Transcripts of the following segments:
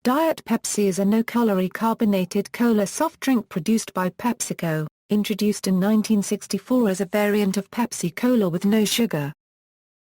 Diet Pepsi is a no-calorie carbonated cola soft drink produced by PepsiCo, introduced in 1964 as a variant of Pepsi-Cola with no sugar.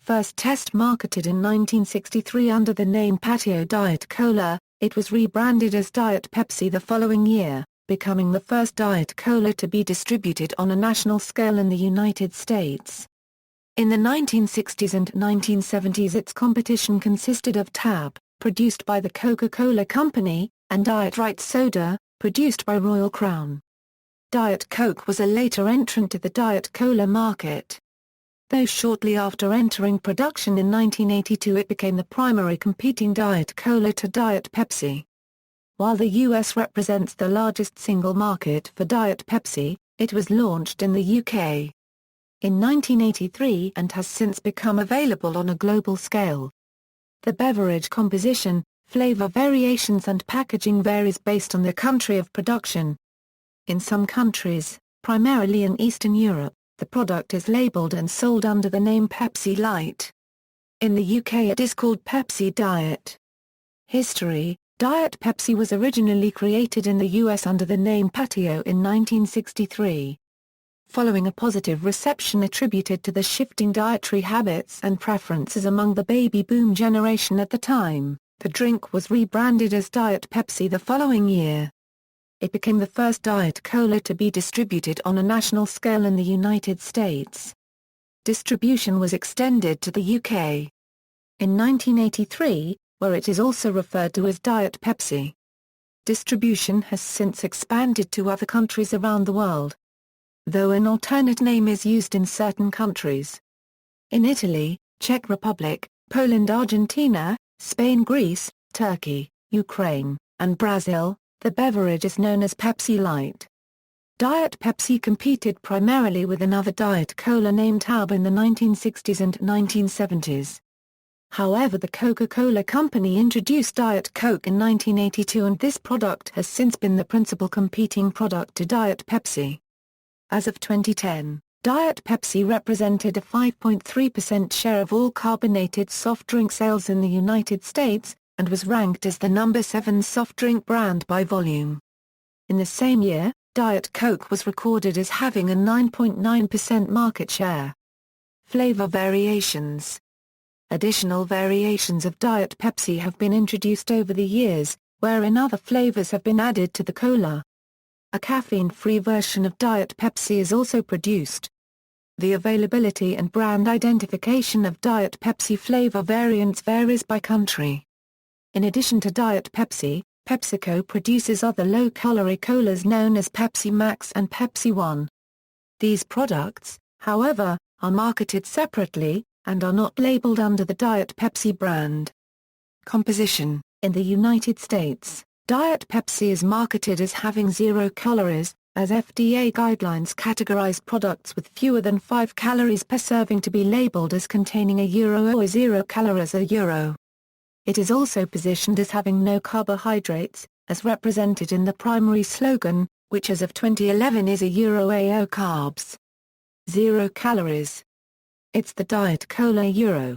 First test marketed in 1963 under the name Patio Diet Cola, it was rebranded as Diet Pepsi the following year, becoming the first Diet Cola to be distributed on a national scale in the United States. In the 1960s and 1970s its competition consisted of Tab, produced by the Coca-Cola Company, and Diet Rite soda, produced by Royal Crown. Diet Coke was a later entrant to the Diet Cola market. Though shortly after entering production in 1982 it became the primary competing Diet Cola to Diet Pepsi. While the US represents the largest single market for Diet Pepsi, it was launched in the UK in 1983 and has since become available on a global scale. The beverage composition, flavor variations and packaging varies based on the country of production. In some countries, primarily in Eastern Europe, the product is labeled and sold under the name Pepsi Light. In the UK it is called Pepsi Diet. History: Diet Pepsi was originally created in the US under the name Patio in 1963. Following a positive reception attributed to the shifting dietary habits and preferences among the baby boom generation at the time, the drink was rebranded as Diet Pepsi the following year. It became the first Diet Cola to be distributed on a national scale in the United States. Distribution was extended to the UK in 1983, where it is also referred to as Diet Pepsi. Distribution has since expanded to other countries around the world, though an alternate name is used in certain countries. In Italy, Czech Republic, Poland, Argentina, Spain, Greece, Turkey, Ukraine, and Brazil, the beverage is known as Pepsi Light. Diet Pepsi competed primarily with another Diet Cola named Tab in the 1960s and 1970s. However, the Coca-Cola Company introduced Diet Coke in 1982 and this product has since been the principal competing product to Diet Pepsi. As of 2010, Diet Pepsi represented a 5.3% share of all carbonated soft drink sales in the United States, and was ranked as the number 7 soft drink brand by volume. In the same year, Diet Coke was recorded as having a 9.9% market share. Flavor variations. Additional variations of Diet Pepsi have been introduced over the years, wherein other flavors have been added to the cola. A caffeine-free version of Diet Pepsi is also produced. The availability and brand identification of Diet Pepsi flavor variants varies by country. In addition to Diet Pepsi, PepsiCo produces other low-calorie colas known as Pepsi Max and Pepsi One. These products, however, are marketed separately, and are not labeled under the Diet Pepsi brand. Composition: in the United States, Diet Pepsi is marketed as having 0 calories, as FDA guidelines categorize products with fewer than 5 calories per serving to be labeled as containing a euro or 0 calories a euro. It is also positioned as having no carbohydrates, as represented in the primary slogan, which as of 2011 is a euro AO carbs. 0 calories. It's the Diet Cola Euro.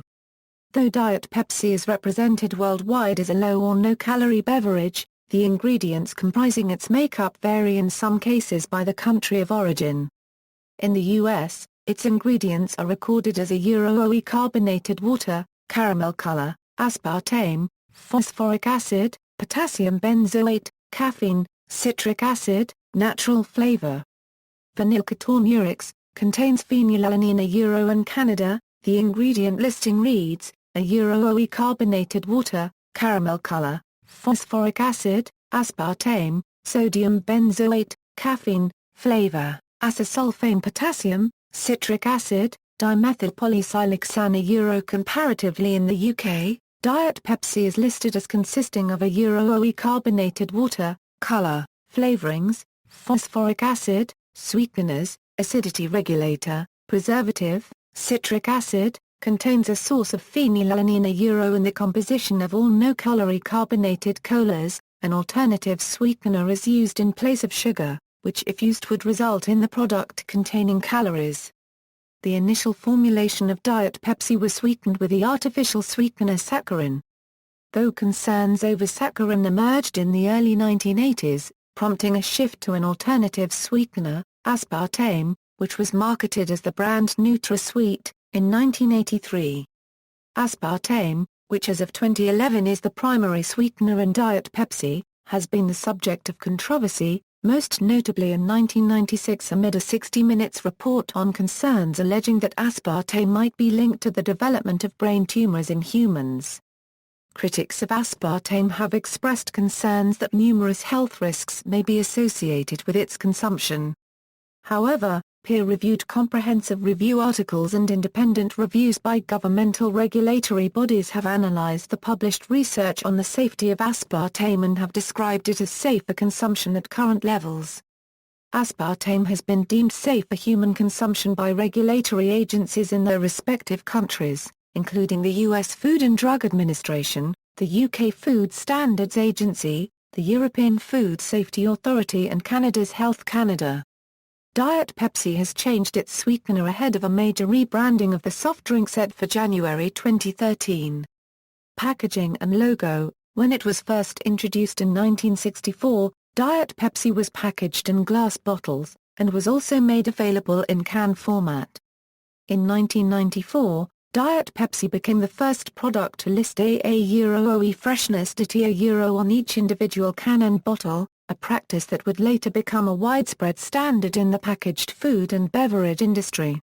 Though Diet Pepsi is represented worldwide as a low or no-calorie beverage, the ingredients comprising its makeup vary in some cases by the country of origin. In the US, its ingredients are recorded as a euro carbonated water, caramel color, aspartame, phosphoric acid, potassium benzoate, caffeine, citric acid, natural flavor. Phenylketonurex, contains phenylalanine a euro. In Canada, the ingredient listing reads, a euro carbonated water, caramel color, phosphoric acid, aspartame, sodium benzoate, caffeine, flavor, acesulfame potassium, citric acid, dimethyl polysiloxane a euro. Comparatively in the UK, Diet Pepsi is listed as consisting of a euro carbonated water, color, flavorings, phosphoric acid, sweeteners, acidity regulator, preservative, citric acid, contains a source of phenylalanine a euro in the composition of all no-calorie carbonated colas. An alternative sweetener is used in place of sugar, which if used would result in the product containing calories. The initial formulation of Diet Pepsi was sweetened with the artificial sweetener saccharin. though concerns over saccharin emerged in the early 1980s, prompting a shift to an alternative sweetener, aspartame, which was marketed as the brand NutraSweet, in 1983. Aspartame, which as of 2011 is the primary sweetener in Diet Pepsi, has been the subject of controversy, most notably in 1996 amid a 60 Minutes report on concerns alleging that aspartame might be linked to the development of brain tumors in humans. Critics of aspartame have expressed concerns that numerous health risks may be associated with its consumption. However, peer-reviewed comprehensive review articles and independent reviews by governmental regulatory bodies have analyzed the published research on the safety of aspartame and have described it as safe for consumption at current levels. Aspartame has been deemed safe for human consumption by regulatory agencies in their respective countries, including the U.S. Food and Drug Administration, the U.K. Food Standards Agency, the European Food Safety Authority and Canada's Health Canada. Diet Pepsi has changed its sweetener ahead of a major rebranding of the soft drink set for January 2013. Packaging and logo. When it was first introduced in 1964, Diet Pepsi was packaged in glass bottles, and was also made available in can format. In 1994, Diet Pepsi became the first product to list AAOE freshness data on each individual can and bottle, a practice that would later become a widespread standard in the packaged food and beverage industry.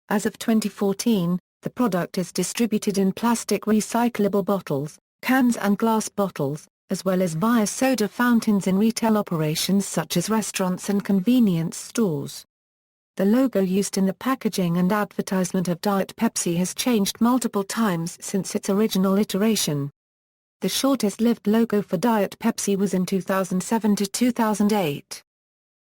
As of 2014, the product is distributed in plastic recyclable bottles, cans and glass bottles, as well as via soda fountains in retail operations such as restaurants and convenience stores. The logo used in the packaging and advertisement of Diet Pepsi has changed multiple times since its original iteration. The shortest-lived logo for Diet Pepsi was in 2007 to 2008.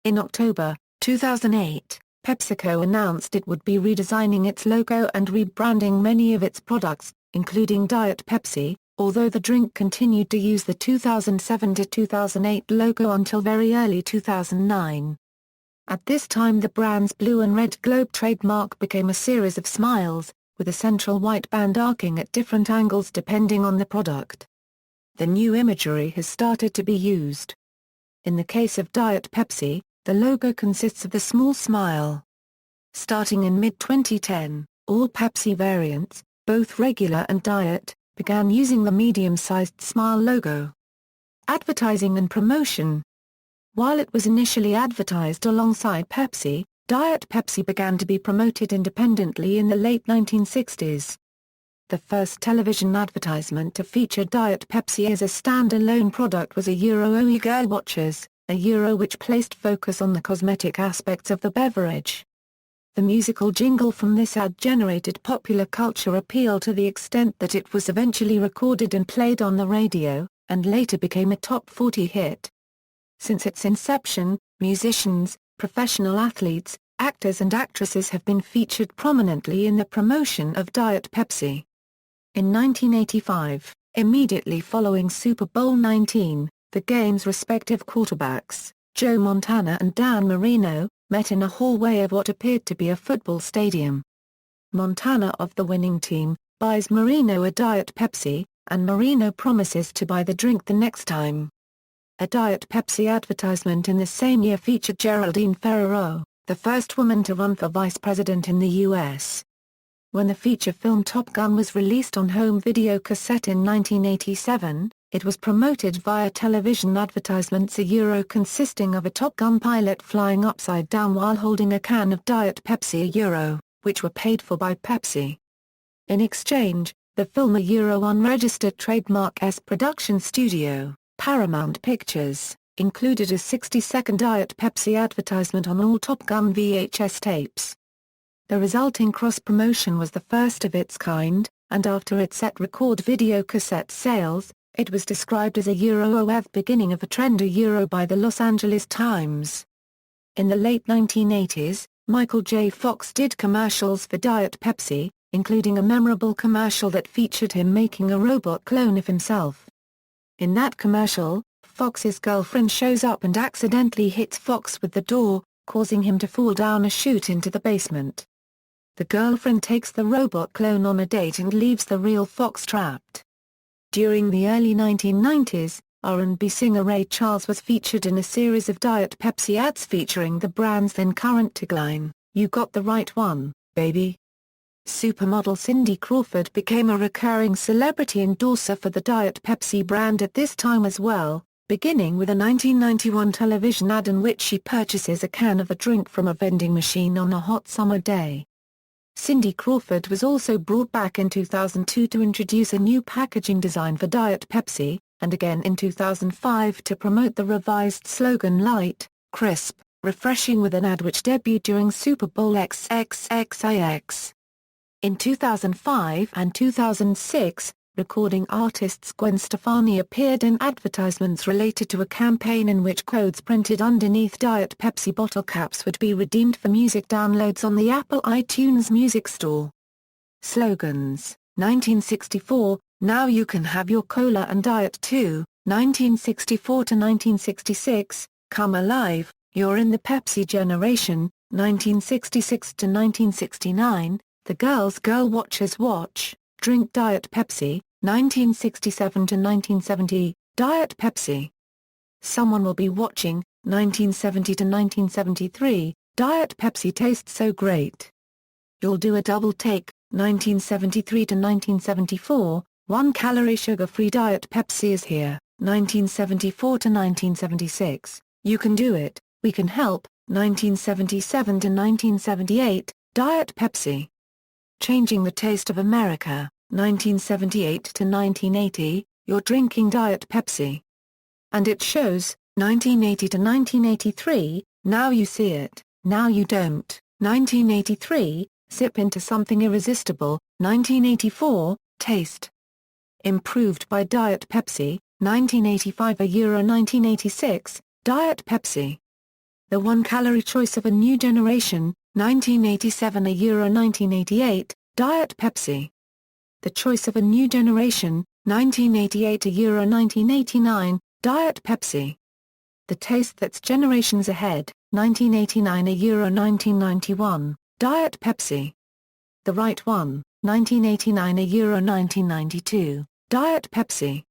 In October 2008, PepsiCo announced it would be redesigning its logo and rebranding many of its products, including Diet Pepsi, although the drink continued to use the 2007 to 2008 logo until very early 2009. At this time the brand's blue and red globe trademark became a series of smiles, with a central white band arcing at different angles depending on the product. The new imagery has started to be used. In the case of Diet Pepsi, the logo consists of the small smile. Starting in mid-2010, all Pepsi variants, both regular and diet, began using the medium-sized smile logo. Advertising and promotion. While it was initially advertised alongside Pepsi, Diet Pepsi began to be promoted independently in the late 1960s. The first television advertisement to feature Diet Pepsi as a stand-alone product was Oe Girl Watchers, which placed focus on the cosmetic aspects of the beverage. The musical jingle from this ad generated popular culture appeal to the extent that it was eventually recorded and played on the radio, and later became a top 40 hit. Since its inception, musicians, professional athletes, actors and actresses have been featured prominently in the promotion of Diet Pepsi. In 1985, immediately following Super Bowl XIX, the game's respective quarterbacks, Joe Montana and Dan Marino, met in a hallway of what appeared to be a football stadium. Montana of the winning team, buys Marino a Diet Pepsi, and Marino promises to buy the drink the next time. A Diet Pepsi advertisement in the same year featured Geraldine Ferraro, the first woman to run for vice president in the U.S. When the feature film Top Gun was released on home video cassette in 1987, it was promoted via television advertisements consisting of a Top Gun pilot flying upside down while holding a can of Diet Pepsi which were paid for by Pepsi. In exchange, the film unregistered trademark S production studio, Paramount Pictures, included a 60-second Diet Pepsi advertisement on all Top Gun VHS tapes. The resulting cross-promotion was the first of its kind, and after it set record video cassette sales, it was described as a beginning of a trend by the Los Angeles Times. In the late 1980s, Michael J. Fox did commercials for Diet Pepsi, including a memorable commercial that featured him making a robot clone of himself. In that commercial, Fox's girlfriend shows up and accidentally hits Fox with the door, causing him to fall down a chute into the basement. The girlfriend takes the robot clone on a date and leaves the real Fox trapped. During the early 1990s, R&B singer Ray Charles was featured in a series of Diet Pepsi ads featuring the brand's then current tagline, "You got the right one, baby." Supermodel Cindy Crawford became a recurring celebrity endorser for the Diet Pepsi brand at this time as well, beginning with a 1991 television ad in which she purchases a can of a drink from a vending machine on a hot summer day. Cindy Crawford was also brought back in 2002 to introduce a new packaging design for Diet Pepsi, and again in 2005 to promote the revised slogan "Light, Crisp, Refreshing" with an ad which debuted during Super Bowl XXXIX. In 2005 and 2006, recording artists Gwen Stefani appeared in advertisements related to a campaign in which codes printed underneath Diet Pepsi bottle caps would be redeemed for music downloads on the Apple iTunes Music Store. Slogans: 1964, "Now you can have your cola and diet too." 1964 to 1966, "Come alive, you're in the Pepsi generation." 1966 to 1969, "The girl's girl watchers watch, drink Diet Pepsi." 1967 to 1970, "Diet Pepsi. Someone will be watching." 1970 to 1973, "Diet Pepsi tastes so great. You'll do a double take." 1973 to 1974, "1-calorie sugar-free Diet Pepsi is here." 1974 to 1976, "You can do it, we can help." 1977 to 1978, "Diet Pepsi. Changing the taste of America." 1978 to 1980, "You're drinking Diet Pepsi. And it shows." 1980 to 1983, "Now you see it, now you don't." 1983, "Sip into something irresistible." 1984, "Taste improved by Diet Pepsi." 1985 Euro 1986, "Diet Pepsi. The 1-calorie choice of a new generation." 1987 Euro 1988, "Diet Pepsi. The choice of a new generation." 1988 Euro 1989, "Diet Pepsi. The taste that's generations ahead." 1989 Euro 1991, "Diet Pepsi. The right one." 1989 Euro 1992, "Diet Pepsi.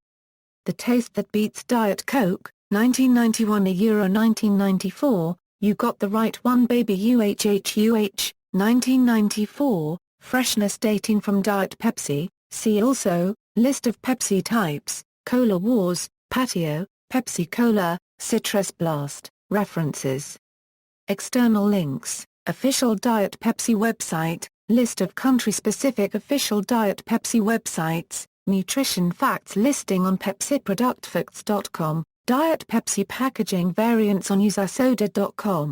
The taste that beats Diet Coke." 1991 Euro 1994, "You got the right one baby UHHUH." 1994, "Freshness dating from Diet Pepsi." See also, List of Pepsi types, Cola Wars, Patio, Pepsi-Cola, Citrus Blast. References. External links, Official Diet Pepsi website, List of country-specific official Diet Pepsi websites, Nutrition facts listing on PepsiProductFacts.com, Diet Pepsi packaging variants on usasoda.com.